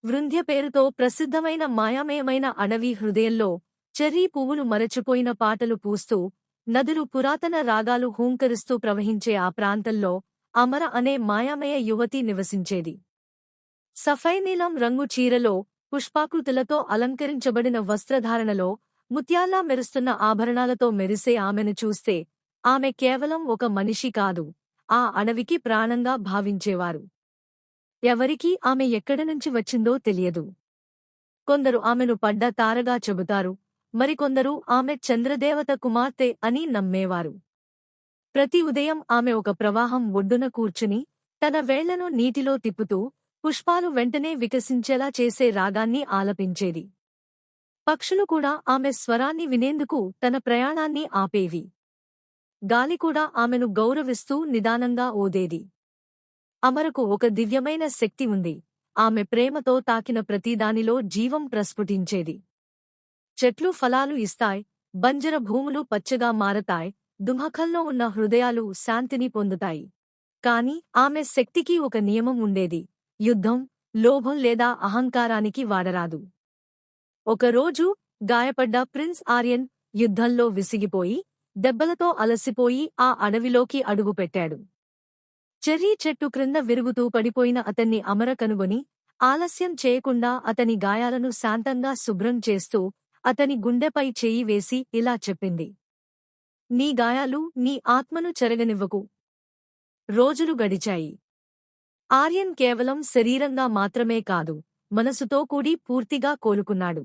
వృంధ్య పేరుతో ప్రసిద్ధమైన మాయామయమైన అడవి హృదయంలో చెర్రీ పువ్వులు మరచిపోయిన పాటలు పూస్తూ నదులు పురాతన రాగాలు హూంకరిస్తూ ప్రవహించే ఆ ప్రాంతంలో అమర అనే మాయామయ యువతి నివసించేది. సఫైనీలం రంగు చీరలో, పుష్పాకృతులతో అలంకరించబడిన వస్త్రధారణలో, ముత్యాల్లా మెరుస్తున్న ఆభరణాలతో మెరిసే ఆమెను చూస్తే ఆమె కేవలం ఒక మనిషి కాదు, ఆ అడవికి ప్రాణంగా భావించేవారు. ఎవరికీ ఆమె ఎక్కడనుంచి వచ్చిందో తెలియదు. కొందరు ఆమెను పడ్డ తారగా చెబుతారు, మరికొందరు ఆమె చంద్రదేవత కుమార్తె అని నమ్మేవారు. ప్రతి ఉదయం ఆమె ఒక ప్రవాహం ఒడ్డున కూర్చుని తన వేళ్లను నీటిలో తిప్పుతూ పుష్పాలు వెంటనే వికసించేలా చేసే రాగాన్ని ఆలపించేది. పక్షులు కూడా ఆమె స్వరాన్ని వినేందుకు తన ప్రయాణాన్ని ఆపేవి. గాలి కూడా ఆమెను గౌరవిస్తూ నిదానంగా ఓదేది. అమరకు ఒక దివ్యమైన శక్తి ఉంది. ఆమె ప్రేమతో తాకిన ప్రతిదానిలో జీవం ప్రస్ఫుటించేది. చెట్లు ఫలాలు ఇస్తాయి, బంజర భూములు పచ్చగా మారతాయి, దుమఖల్లో ఉన్న హృదయాలు శాంతిని పొందుతాయి. కాని ఆమె శక్తికి ఒక నియమం ఉండేది: యుద్ధం, లోభం లేదా అహంకారానికి వాడరాదు. ఒకరోజు గాయపడ్డ ప్రిన్స్ ఆర్యన్ యుద్ధంలో విసిగిపోయి, దెబ్బలతో అలసిపోయి ఆ అడవిలోకి అడుగుపెట్టాడు. చెర్రీ చెట్టు క్రింద విరుగుతూ పడిపోయిన అతన్ని అమర కనుగొని, ఆలస్యం చేయకుండా అతని గాయాలను శాంతంగా శుభ్రం చేస్తూ అతని గుండెపై చెయ్యి వేసి ఇలా చెప్పింది: నీ గాయాలు నీ ఆత్మను చెరగనివ్వకు. రోజులు గడిచాయి. ఆర్యన్ కేవలం శరీరంగా మాత్రమే కాదు, మనసుతో కూడి పూర్తిగా కోలుకున్నాడు.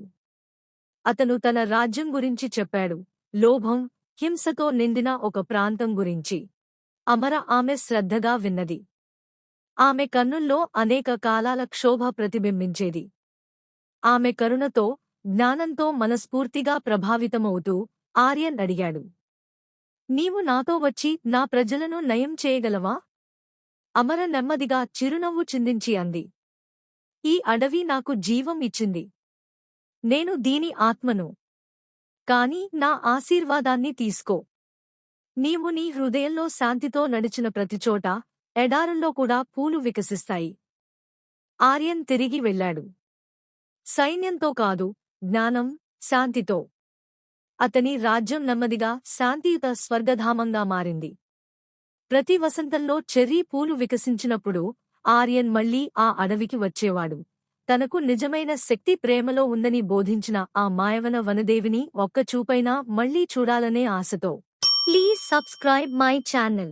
అతను తన రాజ్యం గురించి చెప్పాడు, లోభం, హింసతో నిండిన ఒక ప్రాంతం గురించి. అమర ఆమె శ్రద్ధగా విన్నది. ఆమె కన్నుల్లో అనేక కాలాల క్షోభ ప్రతిబింబించేది. ఆమె కరుణతో, జ్ఞానంతో మనస్ఫూర్తిగా ప్రభావితమవుతూ ఆర్యన్ అడిగాడు: నీవు నాతో వచ్చి నా ప్రజలను నయం చేయగలవా? అమర నెమ్మదిగా చిరునవ్వు చిందించి అంది: ఈ అడవి నాకు జీవం ఇచ్చింది. నేను దీని ఆత్మను. కాని నా ఆశీర్వాదాన్ని తీసుకో. నీవు నీ హృదయంలో శాంతితో నడిచిన ప్రతిచోటా ఎడారుల్లో కూడా పూలు వికసిస్తాయి. ఆర్యన్ తిరిగి వెళ్ళాడు. సైన్యంతో కాదు, జ్ఞానం, శాంతితో. అతని రాజ్యం నెమ్మదిగా శాంతియుత స్వర్గధామంగా మారింది. ప్రతి వసంతంలో చెర్రీ పూలు వికసించినప్పుడు ఆర్యన్ మళ్లీ ఆ అడవికి వచ్చేవాడు. తనకు నిజమైన శక్తి ప్రేమలో ఉందని బోధించిన ఆ మాయవన వనదేవిని ఒక్కచూపైనా మళ్లీ చూడాలనే ఆశతో. Please subscribe my channel.